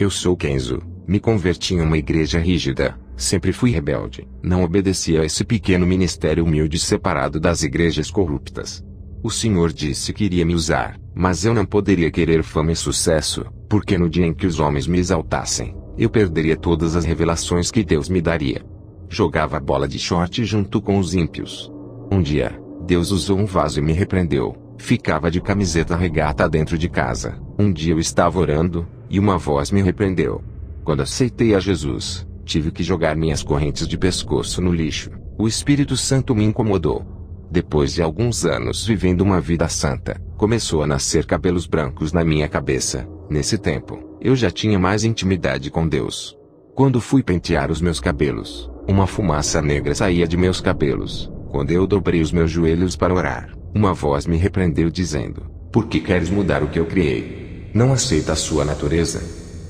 Eu sou Kenzo, me converti em uma igreja rígida, sempre fui rebelde, não obedeci a esse pequeno ministério humilde separado das igrejas corruptas. O Senhor disse que iria me usar, mas eu não poderia querer fama e sucesso, porque no dia em que os homens me exaltassem, eu perderia todas as revelações que Deus me daria. Jogava bola de short junto com os ímpios. Um dia, Deus usou um vaso e me repreendeu. Ficava de camiseta regata dentro de casa. Um dia eu estava orando, e uma voz me repreendeu. Quando aceitei a Jesus, tive que jogar minhas correntes de pescoço no lixo. O Espírito Santo me incomodou. Depois de alguns anos vivendo uma vida santa, começou a nascer cabelos brancos na minha cabeça. Nesse tempo, eu já tinha mais intimidade com Deus. Quando fui pentear os meus cabelos, uma fumaça negra saía de meus cabelos. Quando eu dobrei os meus joelhos para orar, uma voz me repreendeu dizendo: "Por que queres mudar o que eu criei? Não aceita a sua natureza?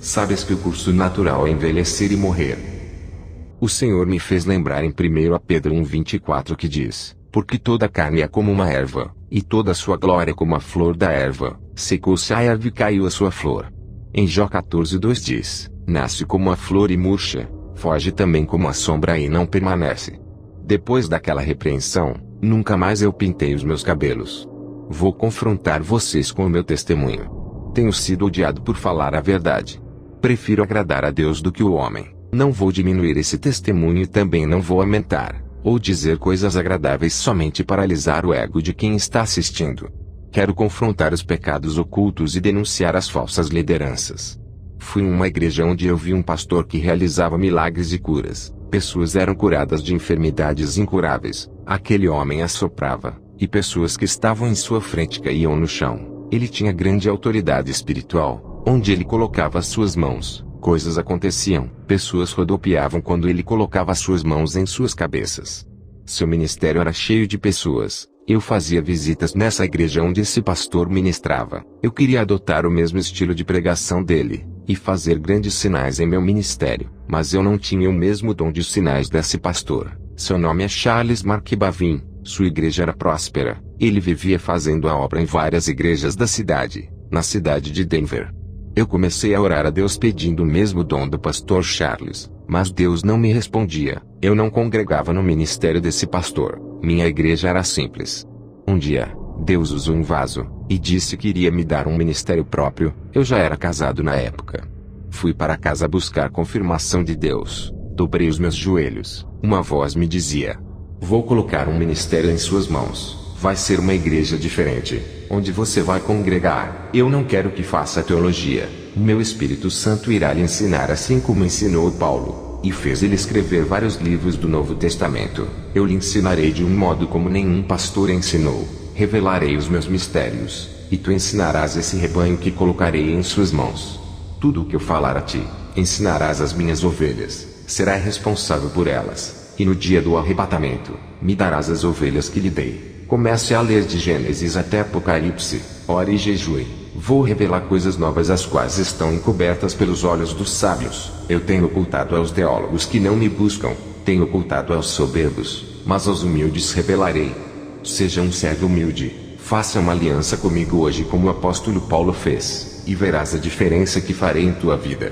Sabes que o curso natural é envelhecer e morrer." O Senhor me fez lembrar em 1 Pedro 1:24 que diz: "Porque toda carne é como uma erva, e toda a sua glória é como a flor da erva, secou-se a erva e caiu a sua flor." Em Jó 14:2 diz: "Nasce como a flor e murcha, foge também como a sombra e não permanece." Depois daquela repreensão, nunca mais eu pintei os meus cabelos. Vou confrontar vocês com o meu testemunho. Tenho sido odiado por falar a verdade. Prefiro agradar a Deus do que o homem. Não vou diminuir esse testemunho e também não vou aumentar, ou dizer coisas agradáveis somente para alisar o ego de quem está assistindo. Quero confrontar os pecados ocultos e denunciar as falsas lideranças. Fui em uma igreja onde eu vi um pastor que realizava milagres e curas. Pessoas eram curadas de enfermidades incuráveis. Aquele homem assoprava, e pessoas que estavam em sua frente caíam no chão. Ele tinha grande autoridade espiritual. Onde ele colocava as suas mãos, coisas aconteciam. Pessoas rodopiavam quando ele colocava as suas mãos em suas cabeças. Seu ministério era cheio de pessoas. Eu fazia visitas nessa igreja onde esse pastor ministrava. Eu queria adotar o mesmo estilo de pregação dele, e fazer grandes sinais em meu ministério, mas eu não tinha o mesmo dom de sinais desse pastor. Seu nome é Charles Mark Bavin, sua igreja era próspera, ele vivia fazendo a obra em várias igrejas da cidade, na cidade de Denver. Eu comecei a orar a Deus pedindo o mesmo dom do pastor Charles, mas Deus não me respondia. Eu não congregava no ministério desse pastor, minha igreja era simples. Um dia, Deus usou um vaso, e disse que iria me dar um ministério próprio. Eu já era casado na época. Fui para casa buscar confirmação de Deus. Dobrei os meus joelhos. Uma voz me dizia: "Vou colocar um ministério em suas mãos. Vai ser uma igreja diferente, onde você vai congregar. Eu não quero que faça teologia. O meu Espírito Santo irá lhe ensinar assim como ensinou Paulo, e fez ele escrever vários livros do Novo Testamento. Eu lhe ensinarei de um modo como nenhum pastor ensinou. Revelarei os meus mistérios, e tu ensinarás esse rebanho que colocarei em suas mãos. Tudo o que eu falar a ti, ensinarás às minhas ovelhas, será responsável por elas, e no dia do arrebatamento, me darás as ovelhas que lhe dei." Comece a ler de Gênesis até Apocalipse, ore e jejue. Vou revelar coisas novas as quais estão encobertas pelos olhos dos sábios. Eu tenho ocultado aos teólogos que não me buscam, tenho ocultado aos soberbos, mas aos humildes revelarei. Seja um servo humilde, faça uma aliança comigo hoje como o apóstolo Paulo fez, e verás a diferença que farei em tua vida.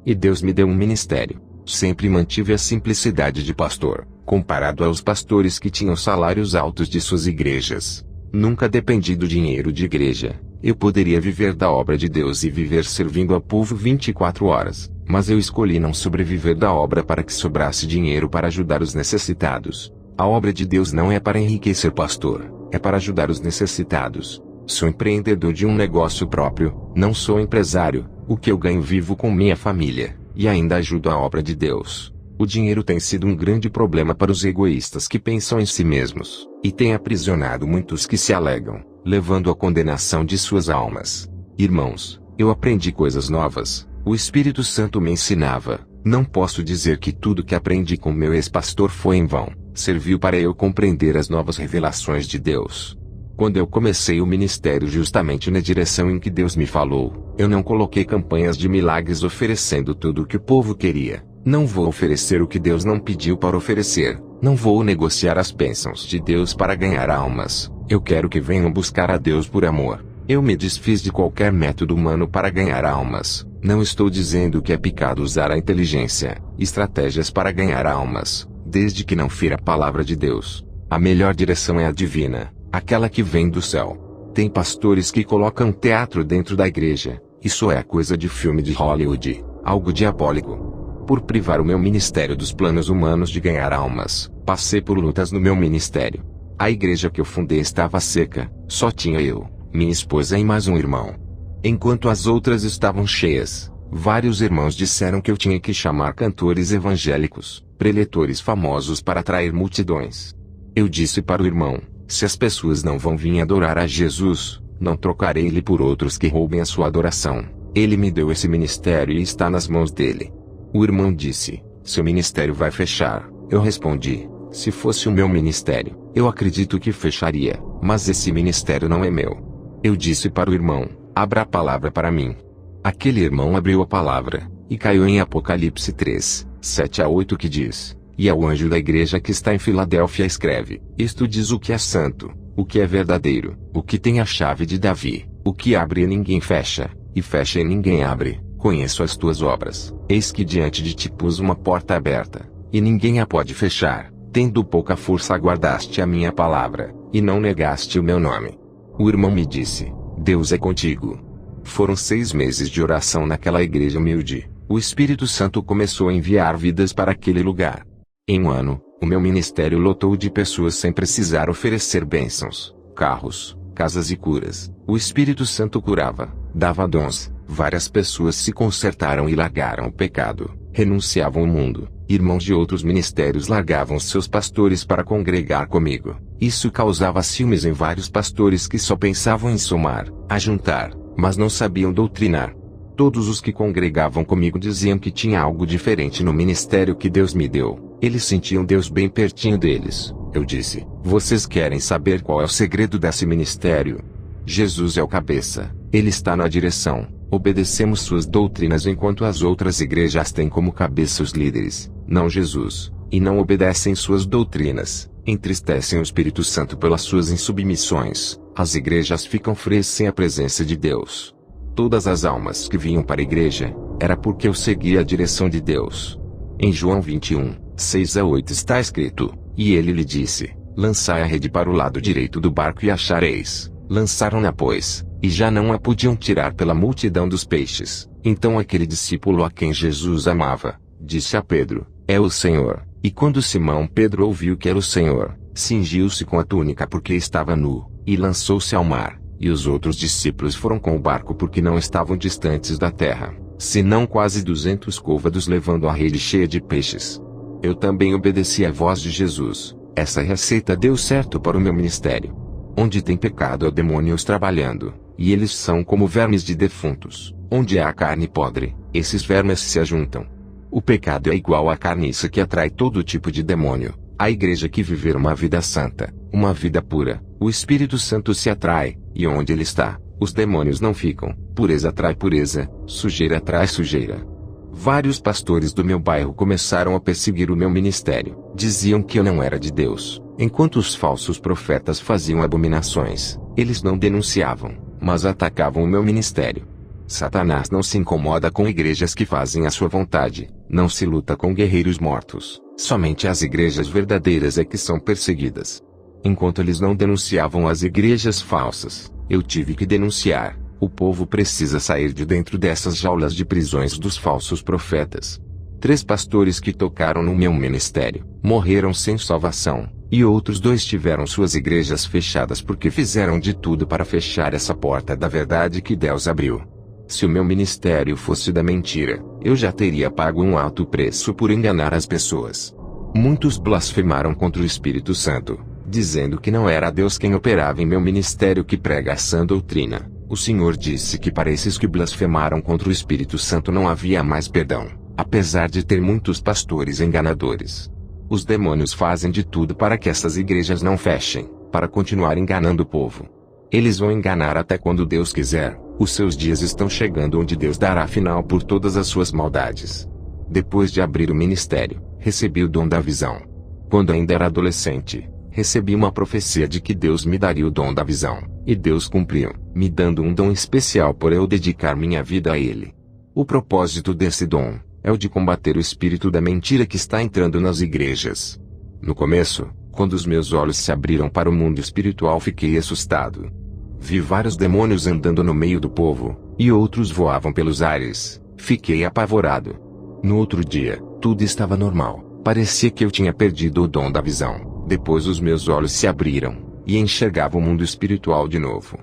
E Deus me deu um ministério. Sempre mantive a simplicidade de pastor, comparado aos pastores que tinham salários altos de suas igrejas. Nunca dependi do dinheiro de igreja. Eu poderia viver da obra de Deus e viver servindo ao povo 24 horas, mas eu escolhi não sobreviver da obra para que sobrasse dinheiro para ajudar os necessitados. A obra de Deus não é para enriquecer pastor, é para ajudar os necessitados. Sou empreendedor de um negócio próprio, não sou empresário. O que eu ganho vivo com minha família, e ainda ajudo a obra de Deus. O dinheiro tem sido um grande problema para os egoístas que pensam em si mesmos, e tem aprisionado muitos que se alegam, levando à condenação de suas almas. Irmãos, eu aprendi coisas novas, o Espírito Santo me ensinava. Não posso dizer que tudo que aprendi com meu ex-pastor foi em vão, serviu para eu compreender as novas revelações de Deus. Quando eu comecei o ministério justamente na direção em que Deus me falou, eu não coloquei campanhas de milagres oferecendo tudo o que o povo queria. Não vou oferecer o que Deus não pediu para oferecer. Não vou negociar as bênçãos de Deus para ganhar almas. Eu quero que venham buscar a Deus por amor. Eu me desfiz de qualquer método humano para ganhar almas. Não estou dizendo que é pecado usar a inteligência, estratégias para ganhar almas, desde que não fira a palavra de Deus. A melhor direção é a divina, aquela que vem do céu. Tem pastores que colocam teatro dentro da igreja. Isso é coisa de filme de Hollywood, algo diabólico. Por privar o meu ministério dos planos humanos de ganhar almas, passei por lutas no meu ministério. A igreja que eu fundei estava seca, só tinha eu, minha esposa e mais um irmão. Enquanto as outras estavam cheias, vários irmãos disseram que eu tinha que chamar cantores evangélicos, preletores famosos para atrair multidões. Eu disse para o irmão, se as pessoas não vão vir adorar a Jesus, não trocarei ele por outros que roubem a sua adoração. Ele me deu esse ministério e está nas mãos dele. O irmão disse, seu ministério vai fechar. Eu respondi, se fosse o meu ministério, eu acredito que fecharia, mas esse ministério não é meu. Eu disse para o irmão, abra a palavra para mim. Aquele irmão abriu a palavra, e caiu em Apocalipse 3, 7-8 que diz, e ao anjo da igreja que está em Filadélfia escreve, isto diz o que é santo, o que é verdadeiro, o que tem a chave de Davi, o que abre e ninguém fecha, e fecha e ninguém abre, conheço as tuas obras, eis que diante de ti pus uma porta aberta, e ninguém a pode fechar, tendo pouca força aguardaste a minha palavra, e não negaste o meu nome. O irmão me disse, Deus é contigo. Foram 6 meses de oração naquela igreja humilde, o Espírito Santo começou a enviar vidas para aquele lugar. Em um ano, o meu ministério lotou de pessoas sem precisar oferecer bênçãos, carros, casas e curas. O Espírito Santo curava, dava dons, várias pessoas se consertaram e largaram o pecado, renunciavam ao mundo. Irmãos de outros ministérios largavam seus pastores para congregar comigo. Isso causava ciúmes em vários pastores que só pensavam em somar, ajuntar, mas não sabiam doutrinar. Todos os que congregavam comigo diziam que tinha algo diferente no ministério que Deus me deu. Eles sentiam Deus bem pertinho deles. Eu disse, vocês querem saber qual é o segredo desse ministério? Jesus é o cabeça, ele está na direção. Obedecemos suas doutrinas enquanto as outras igrejas têm como cabeça os líderes, não Jesus, e não obedecem suas doutrinas, entristecem o Espírito Santo pelas suas insubmissões. As igrejas ficam frias sem a presença de Deus. Todas as almas que vinham para a igreja, era porque eu seguia a direção de Deus. Em João 21, 6-8 está escrito, e ele lhe disse, lançai a rede para o lado direito do barco e achareis. Lançaram-na pois, e já não a podiam tirar pela multidão dos peixes. Então aquele discípulo a quem Jesus amava, disse a Pedro, é o Senhor. E quando Simão Pedro ouviu que era o Senhor, cingiu-se com a túnica porque estava nu, e lançou-se ao mar. E os outros discípulos foram com o barco porque não estavam distantes da terra, senão quase 200 côvados levando a rede cheia de peixes. Eu também obedeci à voz de Jesus. Essa receita deu certo para o meu ministério. Onde tem pecado há demônios trabalhando, e eles são como vermes de defuntos. Onde há carne podre, esses vermes se ajuntam. O pecado é igual à carniça que atrai todo tipo de demônio. A igreja que viver uma vida santa, uma vida pura, o Espírito Santo se atrai, e onde ele está, os demônios não ficam. Pureza atrai pureza, sujeira atrai sujeira. Vários pastores do meu bairro começaram a perseguir o meu ministério. Diziam que eu não era de Deus, enquanto os falsos profetas faziam abominações. Eles não denunciavam, mas atacavam o meu ministério. Satanás não se incomoda com igrejas que fazem a sua vontade, não se luta com guerreiros mortos. Somente as igrejas verdadeiras é que são perseguidas. Enquanto eles não denunciavam as igrejas falsas, eu tive que denunciar. O povo precisa sair de dentro dessas jaulas de prisões dos falsos profetas. 3 pastores que tocaram no meu ministério, morreram sem salvação, e outros 2 tiveram suas igrejas fechadas porque fizeram de tudo para fechar essa porta da verdade que Deus abriu. Se o meu ministério fosse da mentira, eu já teria pago um alto preço por enganar as pessoas. Muitos blasfemaram contra o Espírito Santo, dizendo que não era Deus quem operava em meu ministério que prega a sã doutrina. O Senhor disse que para esses que blasfemaram contra o Espírito Santo não havia mais perdão, apesar de ter muitos pastores enganadores. Os demônios fazem de tudo para que essas igrejas não fechem, para continuar enganando o povo. Eles vão enganar até quando Deus quiser. Os seus dias estão chegando onde Deus dará final por todas as suas maldades. Depois de abrir o ministério, recebi o dom da visão. Quando ainda era adolescente, recebi uma profecia de que Deus me daria o dom da visão. E Deus cumpriu, me dando um dom especial por eu dedicar minha vida a Ele. O propósito desse dom é o de combater o espírito da mentira que está entrando nas igrejas. No começo, quando os meus olhos se abriram para o mundo espiritual, fiquei assustado. Vi vários demônios andando no meio do povo, e outros voavam pelos ares. Fiquei apavorado. No outro dia, tudo estava normal. Parecia que eu tinha perdido o dom da visão. Depois os meus olhos se abriram, e enxergava o mundo espiritual de novo.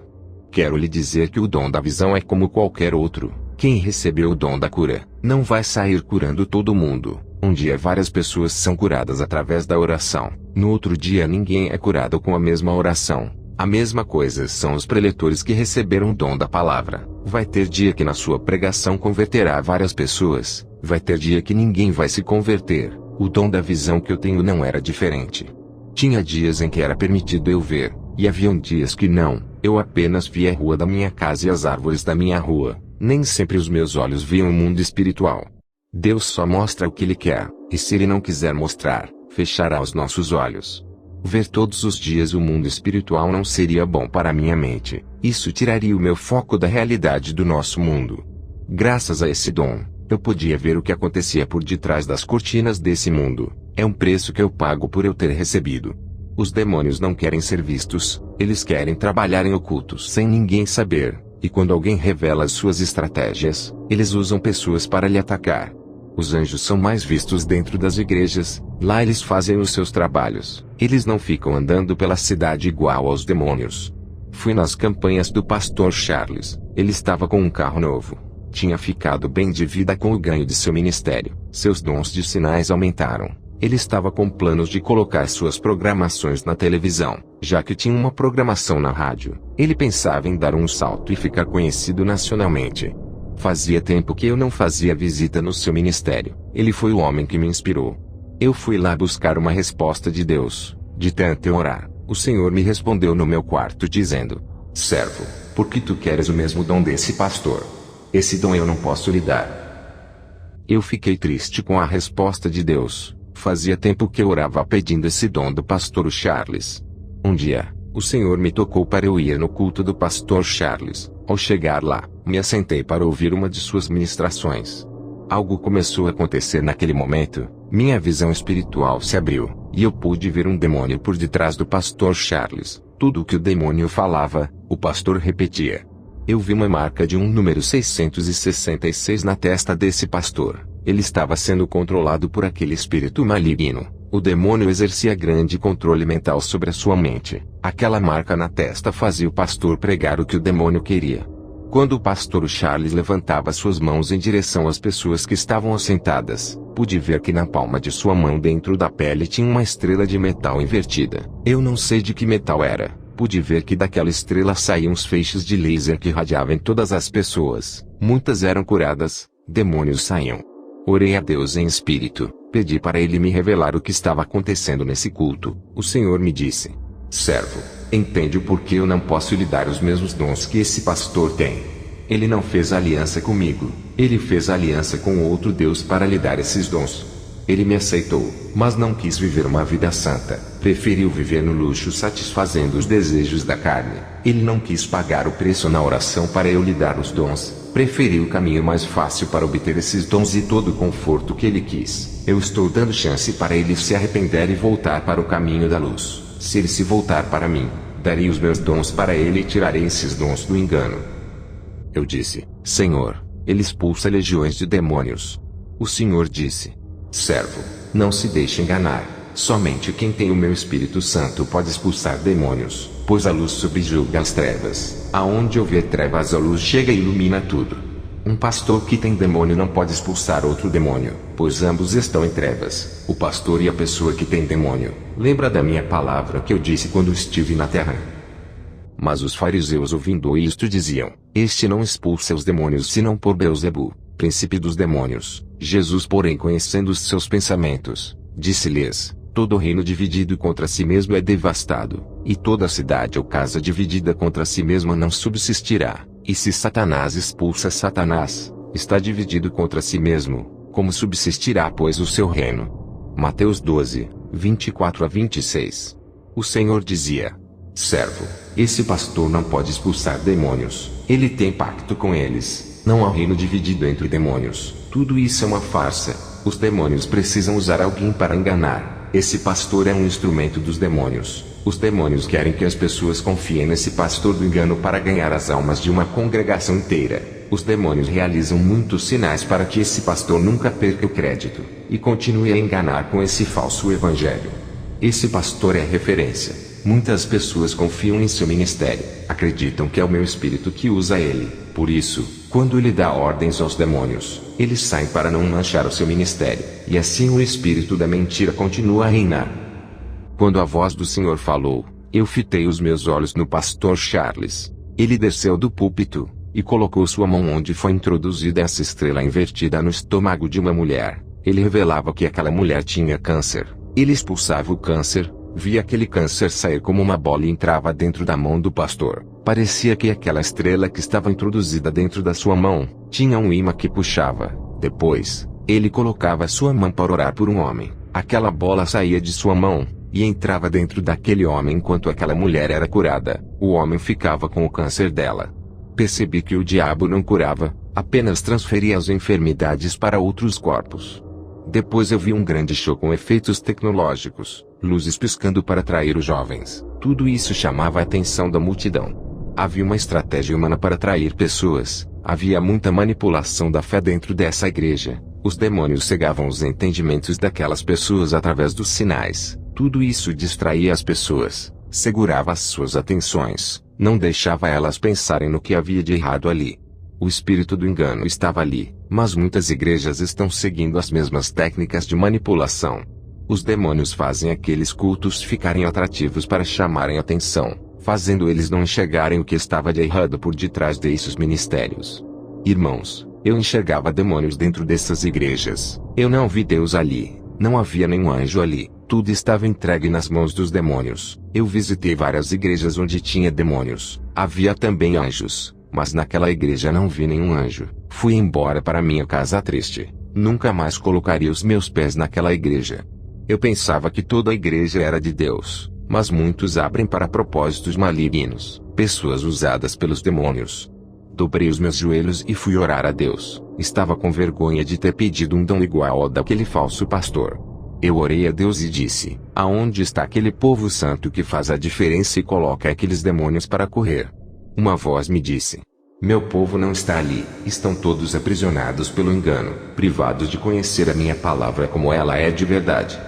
Quero lhe dizer que o dom da visão é como qualquer outro. Quem recebeu o dom da cura, não vai sair curando todo mundo. Um dia várias pessoas são curadas através da oração. No outro dia ninguém é curado com a mesma oração. A mesma coisa são os preletores que receberam o dom da palavra. Vai ter dia que na sua pregação converterá várias pessoas. Vai ter dia que ninguém vai se converter. O dom da visão que eu tenho não era diferente. Tinha dias em que era permitido eu ver, e haviam dias que não. Eu apenas via a rua da minha casa e as árvores da minha rua. Nem sempre os meus olhos viam o mundo espiritual. Deus só mostra o que Ele quer, e se Ele não quiser mostrar, fechará os nossos olhos. Ver todos os dias o mundo espiritual não seria bom para minha mente. Isso tiraria o meu foco da realidade do nosso mundo. Graças a esse dom, eu podia ver o que acontecia por detrás das cortinas desse mundo. É um preço que eu pago por eu ter recebido. Os demônios não querem ser vistos, eles querem trabalhar em ocultos sem ninguém saber, e quando alguém revela as suas estratégias, eles usam pessoas para lhe atacar. Os anjos são mais vistos dentro das igrejas, lá eles fazem os seus trabalhos, eles não ficam andando pela cidade igual aos demônios. Fui nas campanhas do pastor Charles, ele estava com um carro novo. Tinha ficado bem de vida com o ganho de seu ministério, seus dons de sinais aumentaram. Ele estava com planos de colocar suas programações na televisão, já que tinha uma programação na rádio. Ele pensava em dar um salto e ficar conhecido nacionalmente. Fazia tempo que eu não fazia visita no seu ministério. Ele foi o homem que me inspirou. Eu fui lá buscar uma resposta de Deus. De tanto eu orar, o Senhor me respondeu no meu quarto dizendo: servo, por que tu queres o mesmo dom desse pastor? Esse dom eu não posso lhe dar. Eu fiquei triste com a resposta de Deus. Fazia tempo que eu orava pedindo esse dom do pastor Charles. Um dia, o Senhor me tocou para eu ir no culto do pastor Charles. Ao chegar lá, me assentei para ouvir uma de suas ministrações. Algo começou a acontecer naquele momento. Minha visão espiritual se abriu, e eu pude ver um demônio por detrás do pastor Charles. Tudo o que o demônio falava, o pastor repetia. Eu vi uma marca de um número 666 na testa desse pastor. Ele estava sendo controlado por aquele espírito maligno. O demônio exercia grande controle mental sobre a sua mente. Aquela marca na testa fazia o pastor pregar o que o demônio queria. Quando o pastor Charles levantava suas mãos em direção às pessoas que estavam assentadas, pude ver que na palma de sua mão dentro da pele tinha uma estrela de metal invertida. Eu não sei de que metal era. Pude ver que daquela estrela saíam uns feixes de laser que irradiavam em todas as pessoas. Muitas eram curadas, demônios saíam. Orei a Deus em espírito, pedi para Ele me revelar o que estava acontecendo nesse culto. O Senhor me disse: servo, entende o porquê eu não posso lhe dar os mesmos dons que esse pastor tem. Ele não fez aliança comigo, ele fez aliança com outro Deus para lhe dar esses dons. Ele me aceitou, mas não quis viver uma vida santa, preferiu viver no luxo satisfazendo os desejos da carne. Ele não quis pagar o preço na oração para eu lhe dar os dons, preferiu o caminho mais fácil para obter esses dons e todo o conforto que ele quis. Eu estou dando chance para ele se arrepender e voltar para o caminho da luz. Se ele se voltar para mim, darei os meus dons para ele e tirarei esses dons do engano. Eu disse: Senhor, ele expulsa legiões de demônios. O Senhor disse: servo, não se deixe enganar. Somente quem tem o meu Espírito Santo pode expulsar demônios, pois a luz subjuga as trevas. Aonde houver trevas, a luz chega e ilumina tudo. Um pastor que tem demônio não pode expulsar outro demônio, pois ambos estão em trevas, o pastor e a pessoa que tem demônio. Lembra da minha palavra que eu disse quando estive na terra? Mas os fariseus, ouvindo isto, diziam: este não expulsa os demônios senão por Beelzebu, príncipe dos demônios. Jesus, porém, conhecendo os seus pensamentos, disse-lhes: todo reino dividido contra si mesmo é devastado, e toda cidade ou casa dividida contra si mesma não subsistirá. E se Satanás expulsa Satanás, está dividido contra si mesmo, como subsistirá, pois, o seu reino? Mateus 12, 24 a 26. O Senhor dizia: Servo, esse pastor não pode expulsar demônios. Ele tem pacto com eles. Não há reino dividido entre demônios. Tudo isso é uma farsa. Os demônios precisam usar alguém para enganar. Esse pastor é um instrumento dos demônios. Os demônios querem que as pessoas confiem nesse pastor do engano para ganhar as almas de uma congregação inteira. Os demônios realizam muitos sinais para que esse pastor nunca perca o crédito e continue a enganar com esse falso evangelho. Esse pastor é referência. Muitas pessoas confiam em seu ministério, acreditam que é o meu espírito que usa ele. Por isso, quando ele dá ordens aos demônios, eles saem para não manchar o seu ministério, e assim o espírito da mentira continua a reinar. Quando a voz do Senhor falou, eu fitei os meus olhos no pastor Charles. Ele desceu do púlpito e colocou sua mão onde foi introduzida essa estrela invertida no estômago de uma mulher. Ele revelava que aquela mulher tinha câncer. Ele expulsava o câncer, via aquele câncer sair como uma bola e entrava dentro da mão do pastor. Parecia que aquela estrela que estava introduzida dentro da sua mão tinha um imã que puxava. Depois, ele colocava sua mão para orar por um homem. Aquela bola saía de sua mão e entrava dentro daquele homem enquanto aquela mulher era curada. O homem ficava com o câncer dela. Percebi que o diabo não curava, apenas transferia as enfermidades para outros corpos. Depois eu vi um grande show com efeitos tecnológicos, luzes piscando para atrair os jovens. Tudo isso chamava a atenção da multidão. Havia uma estratégia humana para atrair pessoas. Havia muita manipulação da fé dentro dessa igreja. Os demônios cegavam os entendimentos daquelas pessoas através dos sinais. Tudo isso distraía as pessoas, segurava as suas atenções, não deixava elas pensarem no que havia de errado ali. O espírito do engano estava ali, mas muitas igrejas estão seguindo as mesmas técnicas de manipulação. Os demônios fazem aqueles cultos ficarem atrativos para chamarem atenção, fazendo eles não enxergarem o que estava de errado por detrás desses ministérios. Irmãos, eu enxergava demônios dentro dessas igrejas. Eu não vi Deus ali, não havia nenhum anjo ali. Tudo estava entregue nas mãos dos demônios. Eu visitei várias igrejas onde tinha demônios. Havia também anjos, mas naquela igreja não vi nenhum anjo. Fui embora para minha casa triste. Nunca mais colocaria os meus pés naquela igreja. Eu pensava que toda a igreja era de Deus, mas muitos abrem para propósitos malignos, pessoas usadas pelos demônios. Dobrei os meus joelhos e fui orar a Deus. Estava com vergonha de ter pedido um dom igual ao daquele falso pastor. Eu orei a Deus e disse: aonde está aquele povo santo que faz a diferença e coloca aqueles demônios para correr? Uma voz me disse: meu povo não está ali, estão todos aprisionados pelo engano, privados de conhecer a minha palavra como ela é de verdade.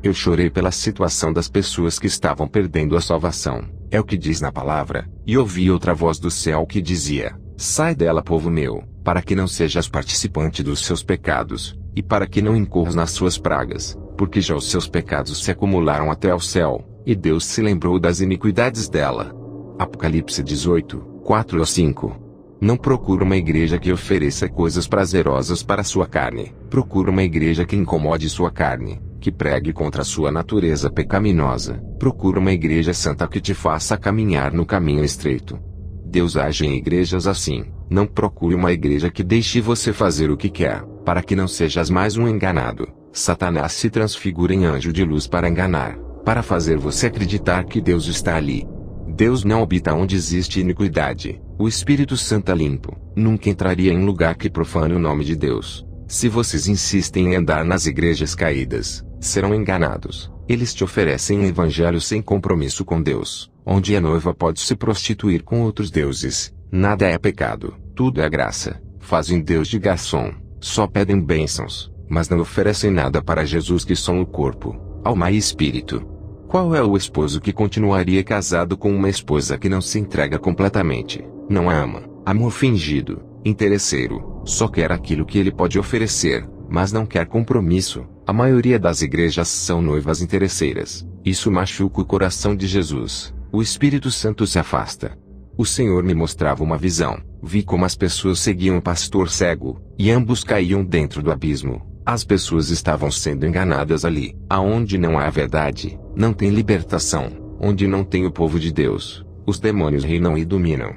Eu chorei pela situação das pessoas que estavam perdendo a salvação, é o que diz na palavra, e ouvi outra voz do céu que dizia: sai dela, povo meu, para que não sejas participante dos seus pecados, e para que não incorras nas suas pragas, porque já os seus pecados se acumularam até ao céu, e Deus se lembrou das iniquidades dela. Apocalipse 18, 4 a 5. Não procura uma igreja que ofereça coisas prazerosas para sua carne. Procura uma igreja que incomode sua carne, que pregue contra a sua natureza pecaminosa. Procura uma igreja santa que te faça caminhar no caminho estreito. Deus age em igrejas assim. Não procure uma igreja que deixe você fazer o que quer, para que não sejas mais um enganado. Satanás se transfigura em anjo de luz para enganar, para fazer você acreditar que Deus está ali. Deus não habita onde existe iniquidade. O Espírito Santo é limpo, nunca entraria em lugar que profane o nome de Deus. Se vocês insistem em andar nas igrejas caídas, serão enganados. Eles te oferecem um evangelho sem compromisso com Deus, onde a noiva pode se prostituir com outros deuses. Nada é pecado, tudo é graça. Fazem Deus de garçom, só pedem bênçãos, mas não oferecem nada para Jesus, que são o corpo, alma e espírito. Qual é o esposo que continuaria casado com uma esposa que não se entrega completamente, não a ama? Amor fingido, interesseiro, só quer aquilo que ele pode oferecer, mas não quer compromisso. A maioria das igrejas são noivas interesseiras. Isso machuca o coração de Jesus. O Espírito Santo se afasta. O Senhor me mostrava uma visão. Vi como as pessoas seguiam o pastor cego, e ambos caíam dentro do abismo. As pessoas estavam sendo enganadas ali. Aonde não há a verdade, não tem libertação. Onde não tem o povo de Deus, os demônios reinam e dominam.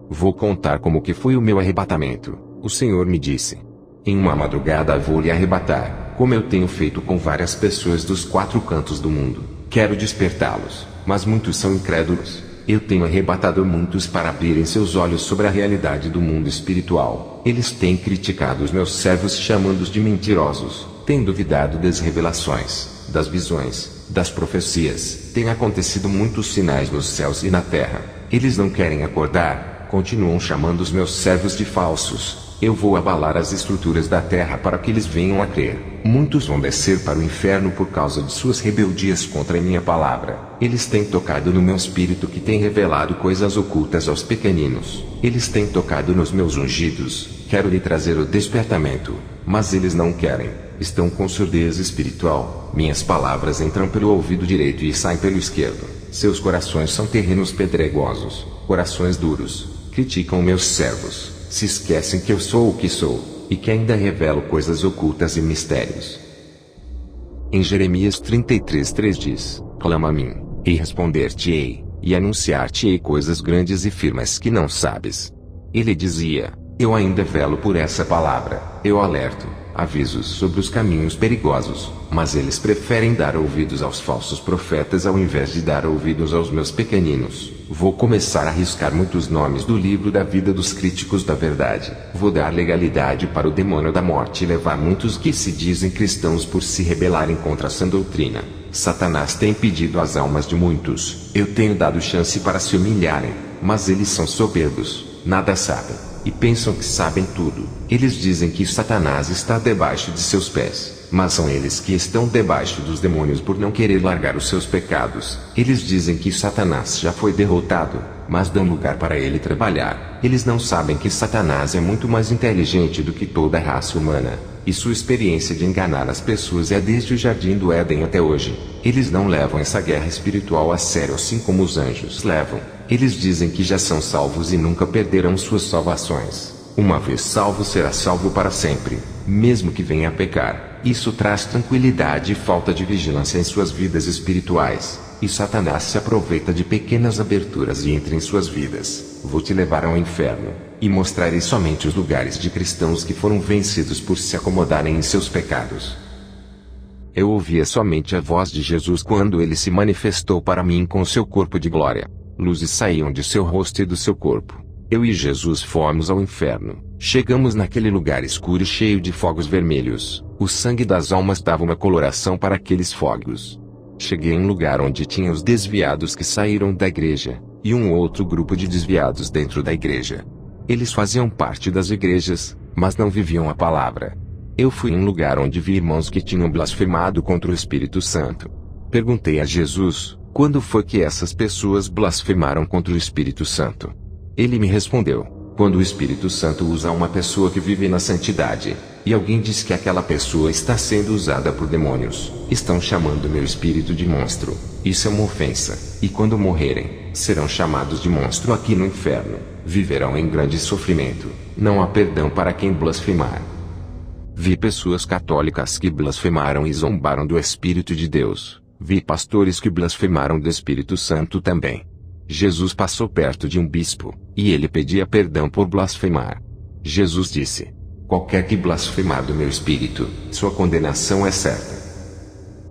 Vou contar como que foi o meu arrebatamento. O Senhor me disse: em uma madrugada vou lhe arrebatar, como eu tenho feito com várias pessoas dos 4 cantos do mundo. Quero despertá-los. mas muitos são incrédulos. Eu tenho arrebatado muitos para abrirem seus olhos sobre a realidade do mundo espiritual. Eles têm criticado os meus servos chamando-os de mentirosos, têm duvidado das revelações, das visões, das profecias. Tem acontecido muitos sinais nos céus e na terra. Eles não querem acordar, continuam chamando os meus servos de falsos. Eu vou abalar as estruturas da terra para que eles venham a crer. Muitos vão descer para o inferno por causa de suas rebeldias contra a minha palavra. Eles têm tocado no meu espírito que tem revelado coisas ocultas aos pequeninos. Eles têm tocado nos meus ungidos. Quero lhe trazer o despertamento, mas eles não querem. Estão com surdez espiritual. Minhas palavras entram pelo ouvido direito e saem pelo esquerdo. Seus corações são terrenos pedregosos, corações duros. Criticam meus servos. Se esquecem que eu sou o que sou, e que ainda revelo coisas ocultas e mistérios. Em Jeremias 33:3 diz: Clama a mim, e responder-te-ei, e anunciar-te-ei coisas grandes e firmes que não sabes. Ele dizia: Eu ainda velo por essa palavra, eu alerto, avisos sobre os caminhos perigosos, mas eles preferem dar ouvidos aos falsos profetas ao invés de dar ouvidos aos meus pequeninos. Vou começar a riscar muitos nomes do livro da vida dos críticos da verdade. Vou dar legalidade para o demônio da morte e levar muitos que se dizem cristãos por se rebelarem contra essa doutrina. Satanás tem pedido as almas de muitos. Eu tenho dado chance para se humilharem, mas eles são soberbos, nada sabem, e pensam que sabem tudo. Eles dizem que Satanás está debaixo de seus pés, mas são eles que estão debaixo dos demônios por não querer largar os seus pecados. Eles dizem que Satanás já foi derrotado, mas dão lugar para ele trabalhar. Eles não sabem que Satanás é muito mais inteligente do que toda a raça humana, e sua experiência de enganar as pessoas é desde o jardim do Éden até hoje. Eles não levam essa guerra espiritual a sério assim como os anjos levam. Eles dizem que já são salvos e nunca perderão suas salvações. Uma vez salvo será salvo para sempre, mesmo que venha a pecar. Isso traz tranquilidade e falta de vigilância em suas vidas espirituais. E Satanás se aproveita de pequenas aberturas e entra em suas vidas. Vou te levar ao inferno, e mostrarei somente os lugares de cristãos que foram vencidos por se acomodarem em seus pecados. Eu ouvia somente a voz de Jesus quando ele se manifestou para mim com seu corpo de glória. Luzes saíam de seu rosto e do seu corpo. Eu e Jesus fomos ao inferno. Chegamos naquele lugar escuro e cheio de fogos vermelhos. O sangue das almas dava uma coloração para aqueles fogos. Cheguei em um lugar onde tinha os desviados que saíram da igreja, e um outro grupo de desviados dentro da igreja. Eles faziam parte das igrejas, mas não viviam a palavra. Eu fui em um lugar onde vi irmãos que tinham blasfemado contra o Espírito Santo. Perguntei a Jesus, quando foi que essas pessoas blasfemaram contra o Espírito Santo? Ele me respondeu: quando o Espírito Santo usa uma pessoa que vive na santidade, e alguém diz que aquela pessoa está sendo usada por demônios, estão chamando meu espírito de monstro. Isso é uma ofensa, e quando morrerem, serão chamados de monstro aqui no inferno, viverão em grande sofrimento, não há perdão para quem blasfemar. Vi pessoas católicas que blasfemaram e zombaram do Espírito de Deus, vi pastores que blasfemaram do Espírito Santo também. Jesus passou perto de um bispo, e ele pedia perdão por blasfemar. Jesus disse: qualquer que blasfemar do meu espírito, sua condenação é certa.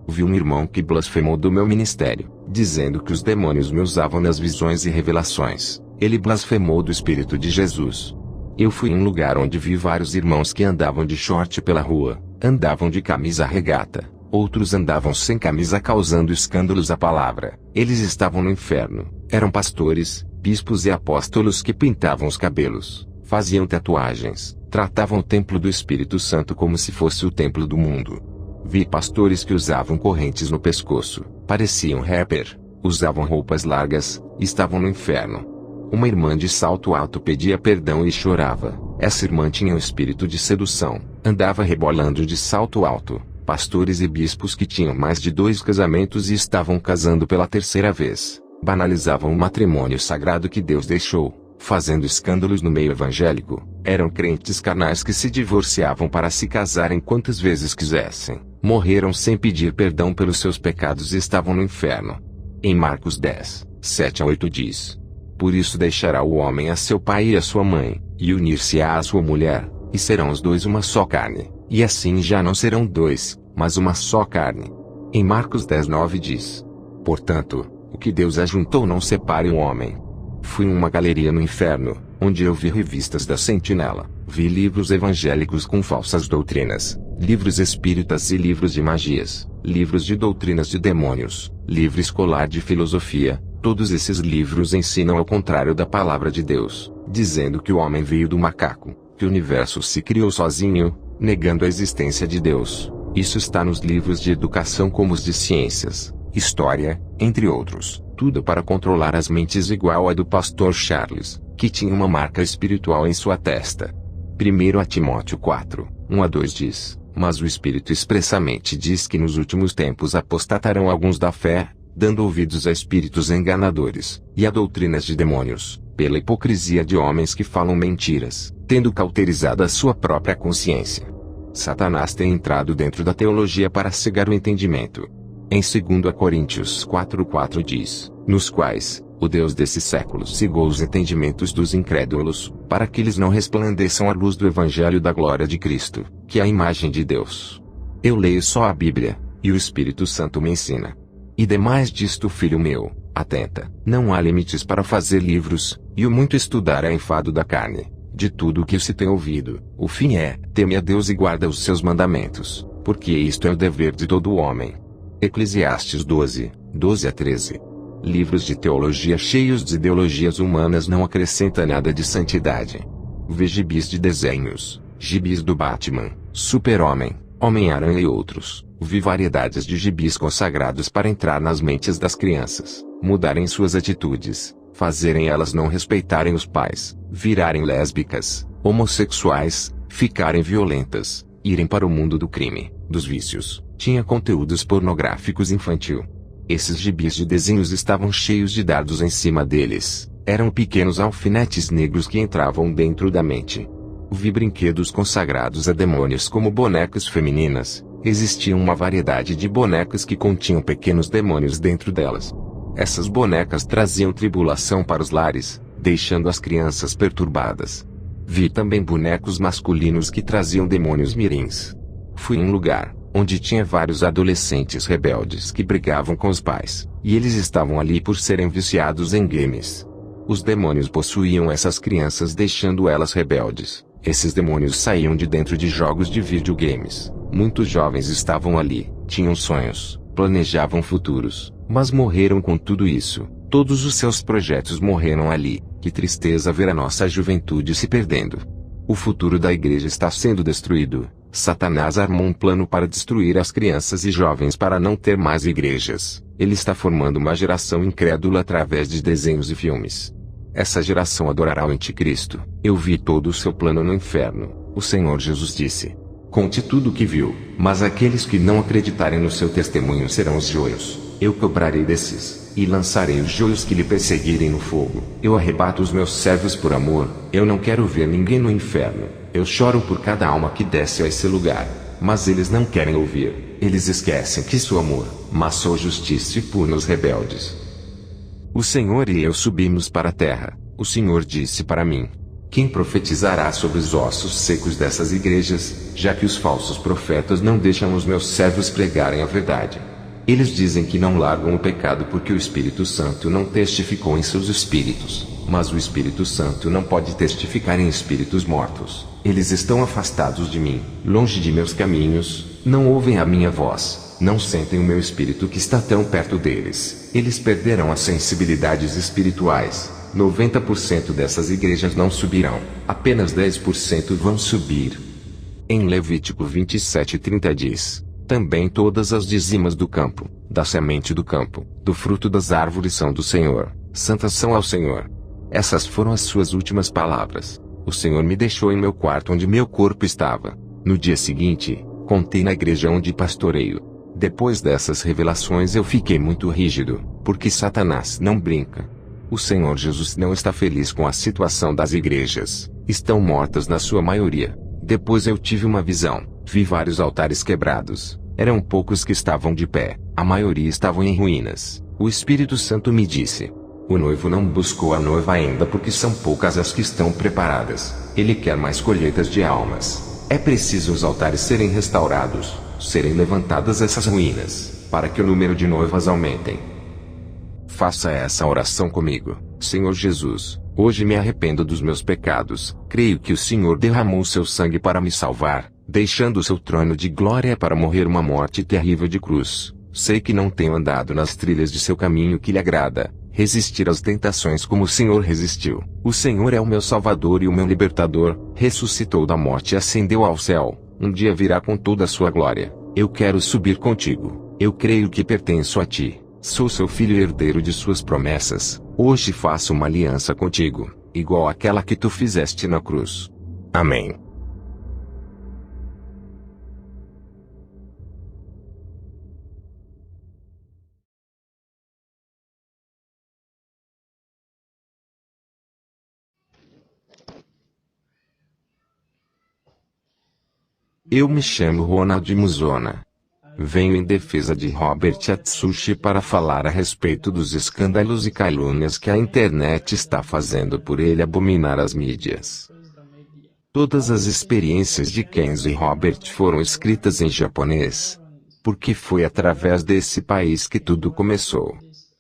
Vi um irmão que blasfemou do meu ministério, dizendo que os demônios me usavam nas visões e revelações. Ele blasfemou do Espírito de Jesus. Eu fui em um lugar onde vi vários irmãos que andavam de short pela rua, andavam de camisa regata. Outros andavam sem camisa causando escândalos à palavra. Eles estavam no inferno. Eram pastores, bispos e apóstolos que pintavam os cabelos, faziam tatuagens, tratavam o templo do Espírito Santo como se fosse o templo do mundo. Vi pastores que usavam correntes no pescoço, pareciam rapper, usavam roupas largas, estavam no inferno. Uma irmã de salto alto pedia perdão e chorava. Essa irmã tinha um espírito de sedução, andava rebolando de salto alto. Pastores e bispos que tinham mais de 2 casamentos e estavam casando pela 3ª vez, banalizavam o matrimônio sagrado que Deus deixou, fazendo escândalos no meio evangélico. Eram crentes carnais que se divorciavam para se casarem quantas vezes quisessem, morreram sem pedir perdão pelos seus pecados e estavam no inferno. Em Marcos 10, 7-8 diz: por isso deixará o homem a seu pai e a sua mãe, e unir-se-á à sua mulher, e serão os dois uma só carne. E assim já não serão 2, mas uma só carne. Em Marcos 10:9 diz: portanto, o que Deus ajuntou não separe o homem. Fui em uma galeria no inferno, onde eu vi revistas da Sentinela, vi livros evangélicos com falsas doutrinas, livros espíritas e livros de magias, livros de doutrinas de demônios, livro escolar de filosofia. Todos esses livros ensinam ao contrário da palavra de Deus, dizendo que o homem veio do macaco, que o universo se criou sozinho, negando a existência de Deus. Isso está nos livros de educação como os de ciências, história, entre outros. Tudo para controlar as mentes igual a do pastor Charles, que tinha uma marca espiritual em sua testa. 1 Timóteo 4, 1-2 diz: mas o Espírito expressamente diz que nos últimos tempos apostatarão alguns da fé, dando ouvidos a espíritos enganadores, e a doutrinas de demônios, pela hipocrisia de homens que falam mentiras, tendo cauterizado a sua própria consciência. Satanás tem entrado dentro da teologia para cegar o entendimento. Em 2 Coríntios 4:4 diz: nos quais, o Deus desse século cegou os entendimentos dos incrédulos, para que eles não resplandeçam a luz do Evangelho da glória de Cristo, que é a imagem de Deus. Eu leio só a Bíblia, e o Espírito Santo me ensina. E demais disto, filho meu, atenta, não há limites para fazer livros, e o muito estudar é enfado da carne. De tudo o que se tem ouvido, o fim é: teme a Deus e guarda os seus mandamentos, porque isto é o dever de todo homem. Eclesiastes 12, 12-13. Livros de teologia cheios de ideologias humanas não acrescentam nada de santidade. Vê gibis de desenhos, gibis do Batman, Super-Homem, Homem-Aranha e outros. Vi variedades de gibis consagrados para entrar nas mentes das crianças, mudarem suas atitudes, fazerem elas não respeitarem os pais, virarem lésbicas, homossexuais, ficarem violentas, irem para o mundo do crime, dos vícios. Tinha conteúdos pornográficos infantil. Esses gibis de desenhos estavam cheios de dardos em cima deles. Eram pequenos alfinetes negros que entravam dentro da mente. Vi brinquedos consagrados a demônios como bonecas femininas. Existia uma variedade de bonecas que continham pequenos demônios dentro delas. Essas bonecas traziam tribulação para os lares, deixando as crianças perturbadas. Vi também bonecos masculinos que traziam demônios mirins. Fui em um lugar onde tinha vários adolescentes rebeldes que brigavam com os pais, e eles estavam ali por serem viciados em games. Os demônios possuíam essas crianças, deixando elas rebeldes. Esses demônios saíam de dentro de jogos de videogames. Muitos jovens estavam ali, tinham sonhos, planejavam futuros, mas morreram com tudo isso. Todos os seus projetos morreram ali. Que tristeza ver a nossa juventude se perdendo. O futuro da igreja está sendo destruído. Satanás armou um plano para destruir as crianças e jovens para não ter mais igrejas. Ele está formando uma geração incrédula através de desenhos e filmes. Essa geração adorará o anticristo. Eu vi todo o seu plano no inferno. O Senhor Jesus disse: conte tudo o que viu, mas aqueles que não acreditarem no seu testemunho serão os joios. Eu cobrarei desses, e lançarei os joios que lhe perseguirem no fogo. Eu arrebato os meus servos por amor. Eu não quero ver ninguém no inferno. Eu choro por cada alma que desce a esse lugar. Mas eles não querem ouvir. Eles esquecem que sou amor, mas sou justiça e pune os rebeldes. O Senhor e eu subimos para a terra. O Senhor disse para mim: quem profetizará sobre os ossos secos dessas igrejas, já que os falsos profetas não deixam os meus servos pregarem a verdade? Eles dizem que não largam o pecado porque o Espírito Santo não testificou em seus espíritos. Mas o Espírito Santo não pode testificar em espíritos mortos. Eles estão afastados de mim, longe de meus caminhos, não ouvem a minha voz, não sentem o meu espírito que está tão perto deles. Eles perderam as sensibilidades espirituais. 90% dessas igrejas não subirão, apenas 10% vão subir. Em Levítico 27:30 diz: também todas as dizimas do campo, da semente do campo, do fruto das árvores são do Senhor, santas são ao Senhor. Essas foram as suas últimas palavras. O Senhor me deixou em meu quarto onde meu corpo estava. No dia seguinte, contei na igreja onde pastoreio. Depois dessas revelações eu fiquei muito rígido, porque Satanás não brinca. O Senhor Jesus não está feliz com a situação das igrejas. Estão mortas na sua maioria. Depois eu tive uma visão. Vi vários altares quebrados. Eram poucos que estavam de pé. A maioria estavam em ruínas. O Espírito Santo me disse: o noivo não buscou a noiva ainda porque são poucas as que estão preparadas. Ele quer mais colheitas de almas. É preciso os altares serem restaurados, serem levantadas essas ruínas, para que o número de noivas aumentem. Faça essa oração comigo. Senhor Jesus, hoje me arrependo dos meus pecados. Creio que o Senhor derramou seu sangue para me salvar, deixando o seu trono de glória para morrer uma morte terrível de cruz. Sei que não tenho andado nas trilhas de seu caminho que lhe agrada, resistir às tentações como o Senhor resistiu. O Senhor é o meu Salvador e o meu Libertador, ressuscitou da morte e ascendeu ao céu. Um dia virá com toda a sua glória. Eu quero subir contigo. Eu creio que pertenço a ti. Sou seu filho e herdeiro de suas promessas. Hoje faço uma aliança contigo, igual àquela que tu fizeste na cruz. Amém. Eu me chamo Ronald Muzona. Venho em defesa de Robert Atsushi para falar a respeito dos escândalos e calúnias que a internet está fazendo por ele abominar as mídias. Todas as experiências de Kenzo e Robert foram escritas em japonês, porque foi através desse país que tudo começou.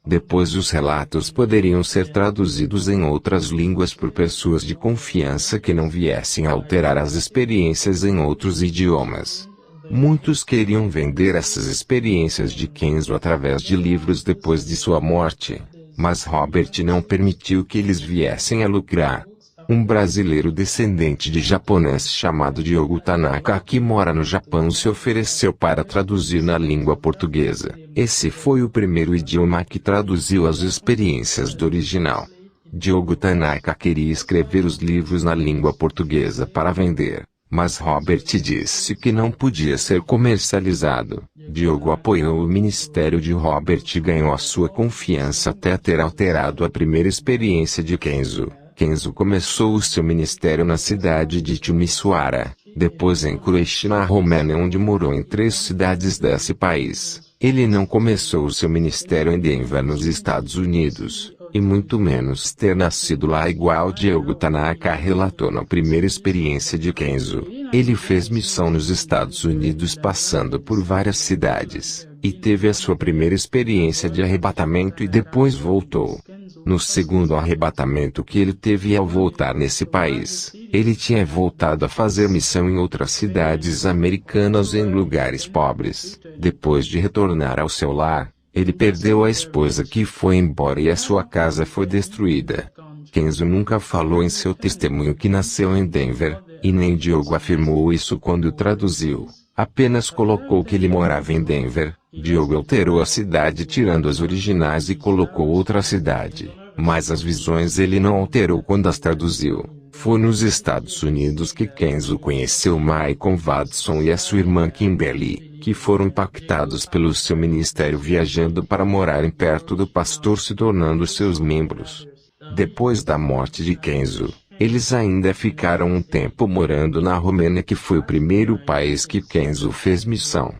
Depois os relatos poderiam ser traduzidos em outras línguas por pessoas de confiança que não viessem a alterar as experiências em outros idiomas. Muitos queriam vender essas experiências de Kenzo através de livros depois de sua morte, mas Robert não permitiu que eles viessem a lucrar. Um brasileiro descendente de japonês chamado Diogo Tanaka que mora no Japão se ofereceu para traduzir na língua portuguesa. Esse foi o primeiro idioma que traduziu as experiências do original. Diogo Tanaka queria escrever os livros na língua portuguesa para vender, mas Robert disse que não podia ser comercializado. Diogo apoiou o ministério de Robert e ganhou a sua confiança até ter alterado a primeira experiência de Kenzo. Kenzo começou o seu ministério na cidade de Timisoara, depois em Croacia na Romênia onde morou em 3 cidades desse país. Ele não começou o seu ministério em Denver nos Estados Unidos, e muito menos ter nascido lá igual Diogo Tanaka relatou na primeira experiência de Kenzo. Ele fez missão nos Estados Unidos passando por várias cidades, e teve a sua primeira experiência de arrebatamento e depois voltou. No segundo arrebatamento que ele teve ao voltar nesse país, ele tinha voltado a fazer missão em outras cidades americanas em lugares pobres. Depois de retornar ao seu lar, ele perdeu a esposa que foi embora e a sua casa foi destruída. Kenzo nunca falou em seu testemunho que nasceu em Denver, e nem Diogo afirmou isso quando traduziu. Apenas colocou que ele morava em Denver. Diogo alterou a cidade tirando as originais e colocou outra cidade, mas as visões ele não alterou quando as traduziu. Foi nos Estados Unidos que Kenzo conheceu Michael Watson e a sua irmã Kimberly, que foram impactados pelo seu ministério viajando para morarem perto do pastor se tornando seus membros. Depois da morte de Kenzo, eles ainda ficaram um tempo morando na Romênia que foi o primeiro país que Kenzo fez missão.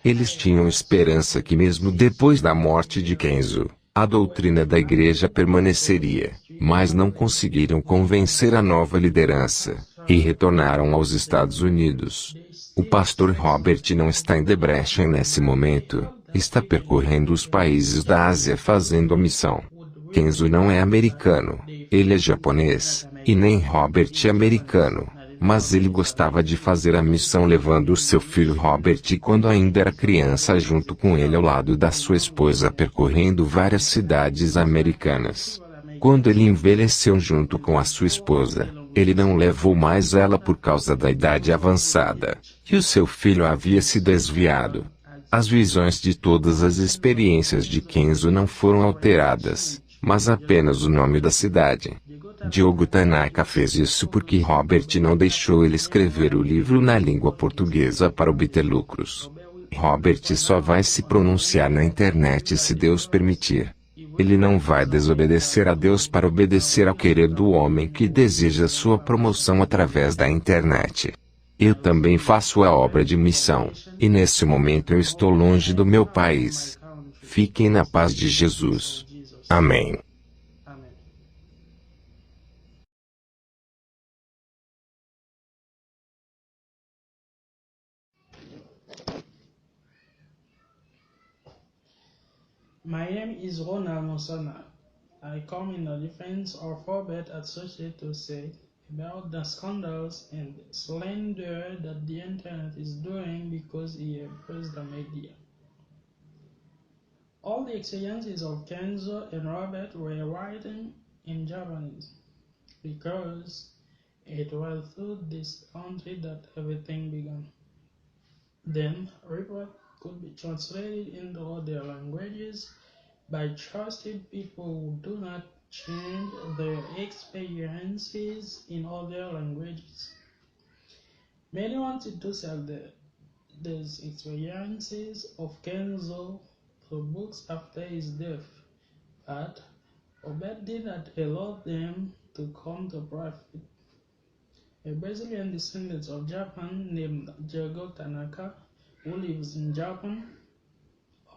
Eles tinham esperança que mesmo depois da morte de Kenzo, a doutrina da igreja permaneceria, mas não conseguiram convencer a nova liderança, e retornaram aos Estados Unidos. O pastor Robert não está em Debrecen nesse momento, está percorrendo os países da Ásia fazendo a missão. Kenzo não é americano, ele é japonês, e nem Robert é americano. Mas ele gostava de fazer a missão levando o seu filho Robert quando ainda era criança junto com ele ao lado da sua esposa percorrendo várias cidades americanas. Quando ele envelheceu junto com a sua esposa, ele não levou mais ela por causa da idade avançada, e o seu filho havia se desviado. As visões de todas as experiências de Kenzo não foram alteradas, mas apenas o nome da cidade. Diogo Tanaka fez isso porque Robert não deixou ele escrever o livro na língua portuguesa para obter lucros. Robert só vai se pronunciar na internet se Deus permitir. Ele não vai desobedecer a Deus para obedecer ao querer do homem que deseja sua promoção através da internet. Eu também faço a obra de missão, e nesse momento eu estou longe do meu país. Fiquem na paz de Jesus. Amém. My name is Ronald Musona. I come in the defense of Robert Associates to say about the scandals and slander that the internet is doing because he embraces the media. All the experiences of Kenzo and Robert were written in Japanese because it was through this country that everything began. Then, report could be translated into other languages by trusted people who do not change their experiences in other languages. Many wanted to sell these experiences of Kenzo through books after his death, but Robert did not allow them to come to profit. A Brazilian descendant of Japan named Diego Tanaka, who lives in Japan,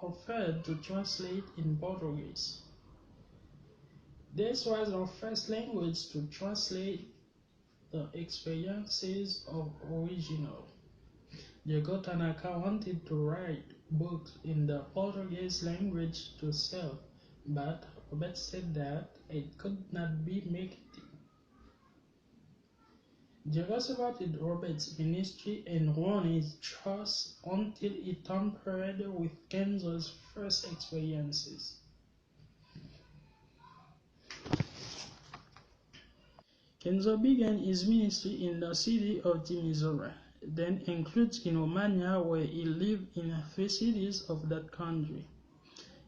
offered to translate in Portuguese. This was our first language to translate the experiences of original. Diego Tanaka wanted to write books in the Portuguese language to sell, but Robert said that it could not be marketed. Diego supported Robert's ministry and won his trust until he tampered with Kenzo's first experiences. Kenzo began his ministry in the city of Timisoara, then includes in Romania, where he lived in 3 cities of that country.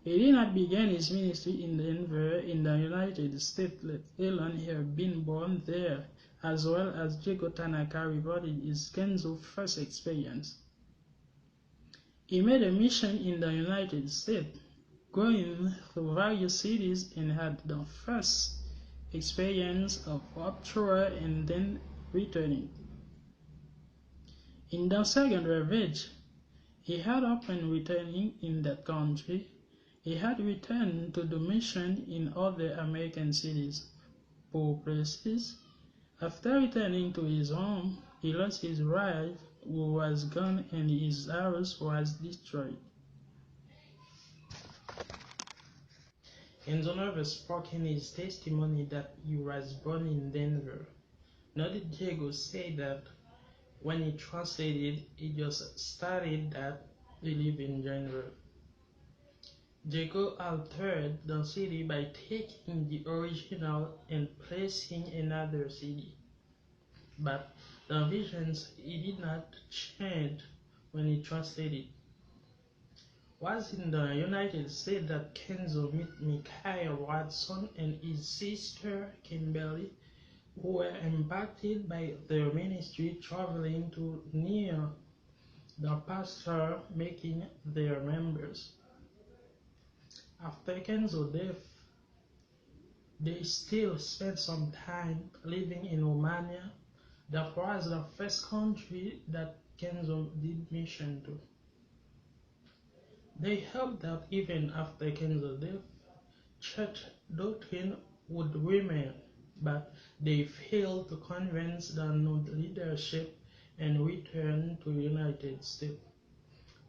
He did not begin his ministry in Denver in the United States, let alone have been born there, as well as Diego Tanaka reported his Kenzo first experience. He made a mission in the United States, going through various cities, and had the first experience of rupture and then returning. In the second ravage, he had upon returning in that country, he had returned to the mission in other American cities, poor places. After returning to his home, he lost his wife, who was gone, and his house was destroyed. Kenzo never spoke in his testimony that he was born in Denver. Nor did Diego say that when he translated, he just stated that he lived in Denver. Diego altered the city by taking the original and placing another city. But the visions he did not change when he translated. Was in the United States that Kenzo met Michael Watson and his sister Kimberly, who were impacted by their ministry traveling to near the pastor making their members. After Kenzo's death, they still spent some time living in Romania. That was the first country that Kenzo did mission to. They hoped that even after Kenzo's death, church doctrine would remain, but they failed to convince the new leadership and returned to the United States.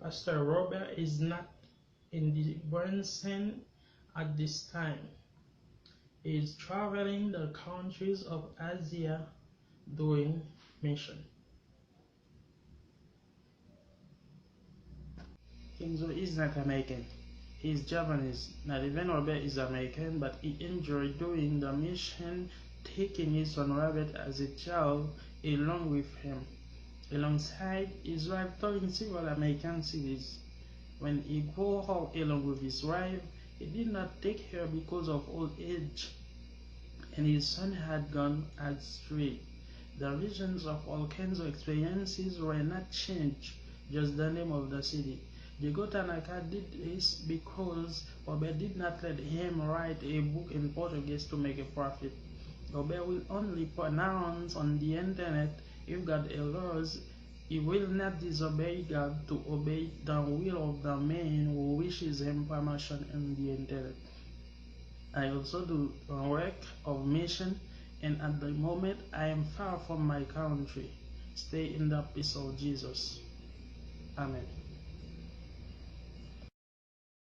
Pastor Robert is not in the Branson at this time. He is traveling the countries of Asia doing mission. Kenzo is not American. He is Japanese. Not even Robert is American, but he enjoyed doing the mission, taking his son Robert as a child along with him. Alongside his wife touring several American cities. When he grew up along with his wife, he did not take her because of old age, and his son had gone astray. The visions of all Kenzo experiences were not changed, just the name of the city. Diego Tanaka did this because Robert did not let him write a book in Portuguese to make a profit. Robert will only pronounce on the internet if God allows. He will not disobey God to obey the will of the man who wishes him permission on the internet. I also do the work of mission, and at the moment I am far from my country. Stay in the peace of Jesus. Amen.